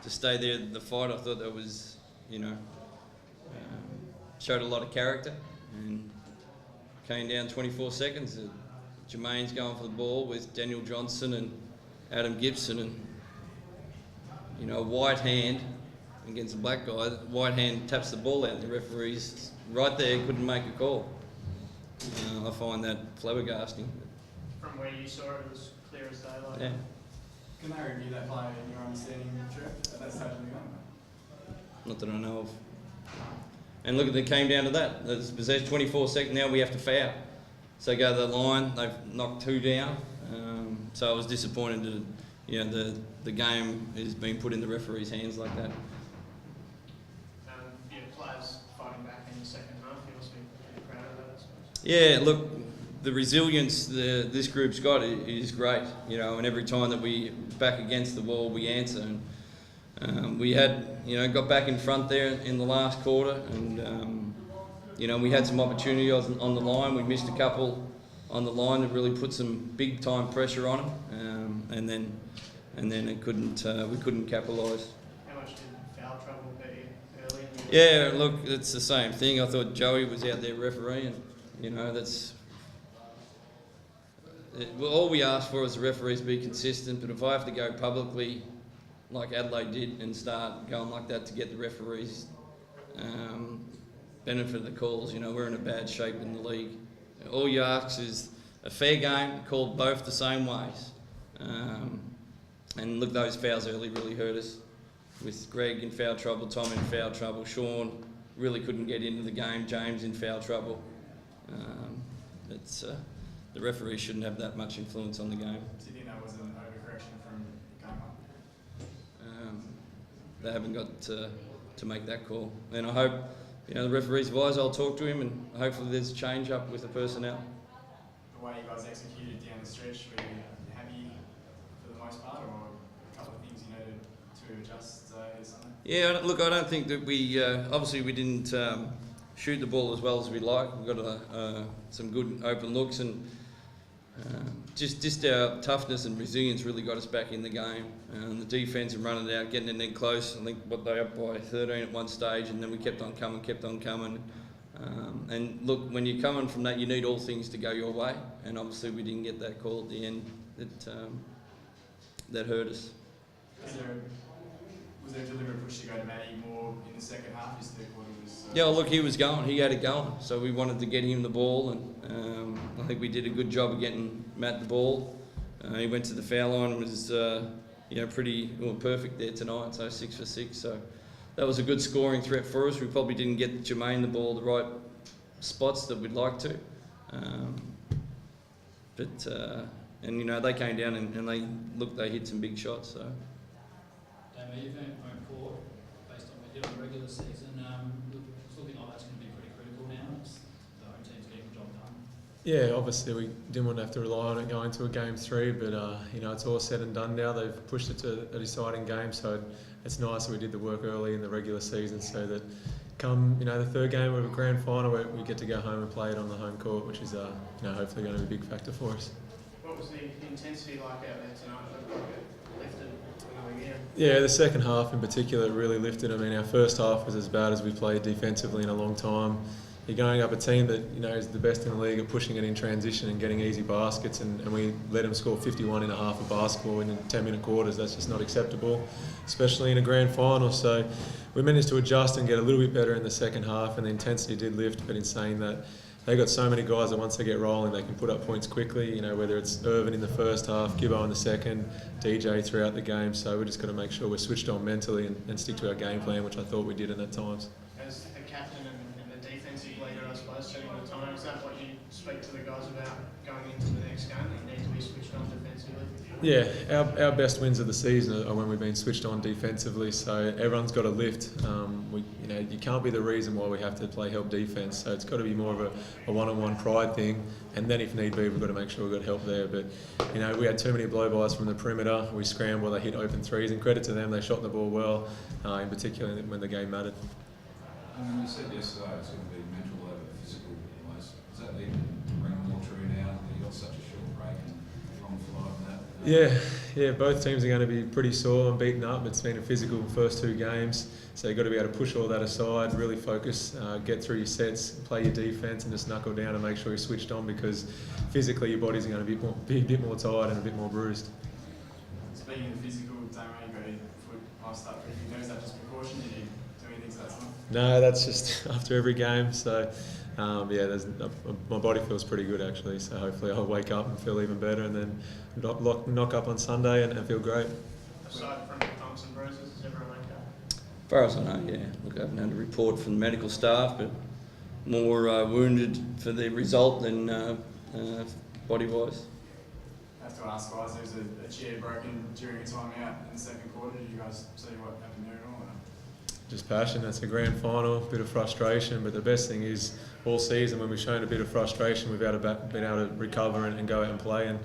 to stay there the fight. I thought that was, showed a lot of character, and came down 24 seconds. Jermaine's going for the ball with Daniel Johnson and Adam Gibson, and a white hand against a black guy. White hand taps the ball out, and the referees right there couldn't make a call. I find that flabbergasting. From where you saw it, it was clear as daylight. Yeah. Can they review that play in your understanding, Trev, at that stage of the game? Not that I know of. And look, it came down to that. There's possessed 24 seconds. Now we have to foul. So they go to the line. They've knocked 2 down. So I was disappointed that the game is being put in the referee's hands like that. Players fighting back in the second half. You must be pretty proud of that, I suppose. Yeah, look, the resilience this group's got is great. And every time that we back against the wall, we answer. And we had, got back in front there in the last quarter, and we had some opportunity on the line. We missed a couple on the line that really put some big time pressure on them, and then we couldn't capitalise. How much did foul trouble get you early? Yeah, look, it's the same thing. I thought Joey was out there refereeing. That's. All we ask for is the referees to be consistent, but if I have to go publicly, like Adelaide did, and start going like that to get the referees benefit of the calls, we're in a bad shape in the league. All you ask is a fair game, called both the same ways. And look, those fouls early really hurt us. With Greg in foul trouble, Tom in foul trouble, Sean really couldn't get into the game, James in foul trouble. The referees shouldn't have that much influence on the game. Do you think that was an overcorrection from game one? They haven't got to make that call. And I hope, the referee's advisor, I'll talk to him, and hopefully there's a change up with the personnel. The way you guys executed down the stretch, were you happy for the most part, or a couple of things you needed to adjust or something? Yeah, look, I don't think that we, obviously we didn't shoot the ball as well as we like. We've got some good open looks, and just our toughness and resilience really got us back in the game. The defence and running it out, getting it in close. I think they up by 13 at one stage, and then we kept on coming. And look, when you're coming from that, you need all things to go your way. And obviously we didn't get that call at the end. That hurt us. Was there a deliberate push to go to Matty more in the second half? His third quarter was... Yeah, look, he was going. He had it going. So we wanted to get him the ball, and I think we did a good job of getting Matt the ball. He went to the foul line and was pretty perfect there tonight, so 6 for 6. So that was a good scoring threat for us. We probably didn't get Jermaine the ball the right spots that we'd like to. They came down and they hit some big shots. So. Damian, you've earned home court based on what you did in the regular season. It's looking like that's going to be pretty critical now. The home team's getting the job done. Yeah, obviously we didn't want to have to rely on it going to a game 3, but it's all said and done now. They've pushed it to a deciding game, so it's nice that we did the work early in the regular season, so that come the third game of a grand final, we get to go home and play it on the home court, which is hopefully going to be a big factor for us. What was the intensity like out there tonight? It looked like it lifted another gear. Yeah, the second half in particular really lifted. I mean, our first half was as bad as we played defensively in a long time. You're going up a team that is the best in the league at pushing it in transition and getting easy baskets, and we let them score 51 in a half of basketball in 10-minute quarters. That's just not acceptable, especially in a grand final. So we managed to adjust and get a little bit better in the second half, and the intensity did lift. But in saying that, they got so many guys that once they get rolling, they can put up points quickly. Whether it's Irvin in the first half, Gibbo in the second, DJ throughout the game. So we just got to make sure we're switched on mentally and stick to our game plan, which I thought we did at times. As the captain and the defensive leader, I suppose, setting the tone, is that what you speak to the guys about going into the next game? That you need to be switched on defensively? Yeah, our best wins of the season are when we've been switched on defensively. So everyone's got to lift. You can't be the reason why we have to play help defence. So it's got to be more of a one-on-one pride thing. And then if need be, we've got to make sure we've got help there. But we had too many blow-bys from the perimeter. We scrambled. They hit open threes. And credit to them, they shot the ball well. In particular when the game mattered. You said yesterday it's going to be mental over physical almost. Does that even ring more true now that you've got such a short break and on flight and that? Yeah, both teams are going to be pretty sore and beaten up. It's been a physical first 2 games, so you've got to be able to push all that aside, really focus, get through your sets, play your defence and just knuckle down and make sure you're switched on, because physically your body's going to be a bit more tired and a bit more bruised. Speaking of physical, Damian, you got your foot passed up pretty good. Is that just precaution? Did you do anything to that time? No, that's just after every game. So, my body feels pretty good actually. So hopefully I'll wake up and feel even better, and then knock up on Sunday and feel great. Aside from the bumps and bruises, is everyone okay? As far as I know, yeah. Look, I haven't had a report from the medical staff, but more wounded for the result than body-wise. I have to ask, guys, there was a chair broken during a time out in the second quarter. Did you guys see what happened there at all? Just passion. It's a grand final, bit of frustration, but the best thing is all season when we've shown a bit of frustration, we've been able to recover and go out and play. And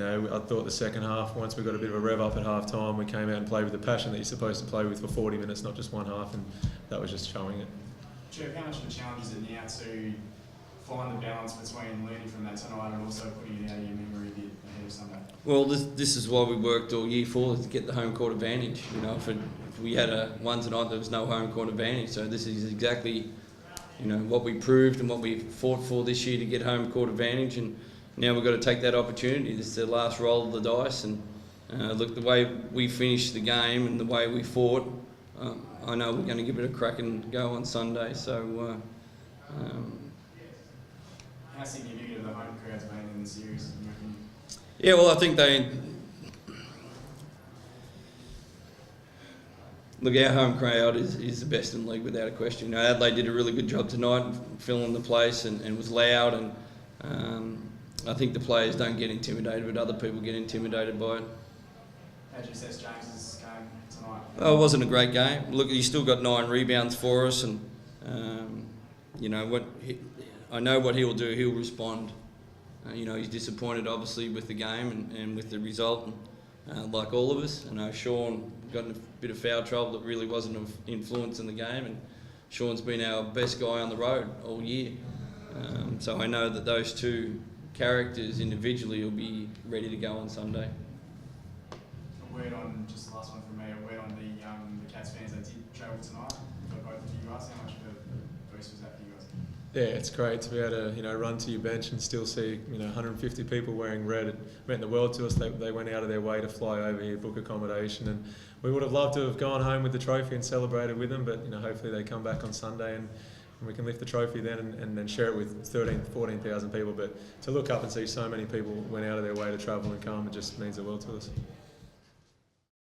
I thought the second half, once we got a bit of a rev up at half time, we came out and played with the passion that you're supposed to play with for 40 minutes, not just one half, and that was just showing it. Trevor, how much of a challenge is it now to find the balance between learning from that tonight and also putting it out of your memory a bit ahead of Sunday? Well, this is why we worked all year for, to get the home court advantage. If we had one tonight, there was no home court advantage. So this is exactly, what we proved and what we fought for this year to get home court advantage. And now we've got to take that opportunity. This is the last roll of the dice. And look, the way we finished the game and the way we fought, I know we're going to give it a crack and go on Sunday. So. How significant have the home crowds been in the series? Yeah, well, I think look, our home crowd is the best in the league without a question. Adelaide did a really good job tonight filling the place and was loud, and I think the players don't get intimidated, but other people get intimidated by it. How do you assess James's game tonight? Oh, it wasn't a great game. Look, he still got 9 rebounds for us, and I know what he'll do. He'll respond. He's disappointed obviously with the game and with the result, like all of us. I know Sean got in a bit of foul trouble that really wasn't of influence in the game, and Sean's been our best guy on the road all year. So I know that those 2 characters individually will be ready to go on Sunday. A word on, just the last one from me, a word on the Cats fans that did travel tonight for both of you guys. How much of a boost was that for you guys? Yeah, it's great to be able to run to your bench and still see 150 people wearing red. It meant the world to us. They went out of their way to fly over here, book accommodation, and we would have loved to have gone home with the trophy and celebrated with them. But hopefully they come back on Sunday and we can lift the trophy then and then share it with 14,000 people. But to look up and see so many people went out of their way to travel and come, it just means the world to us.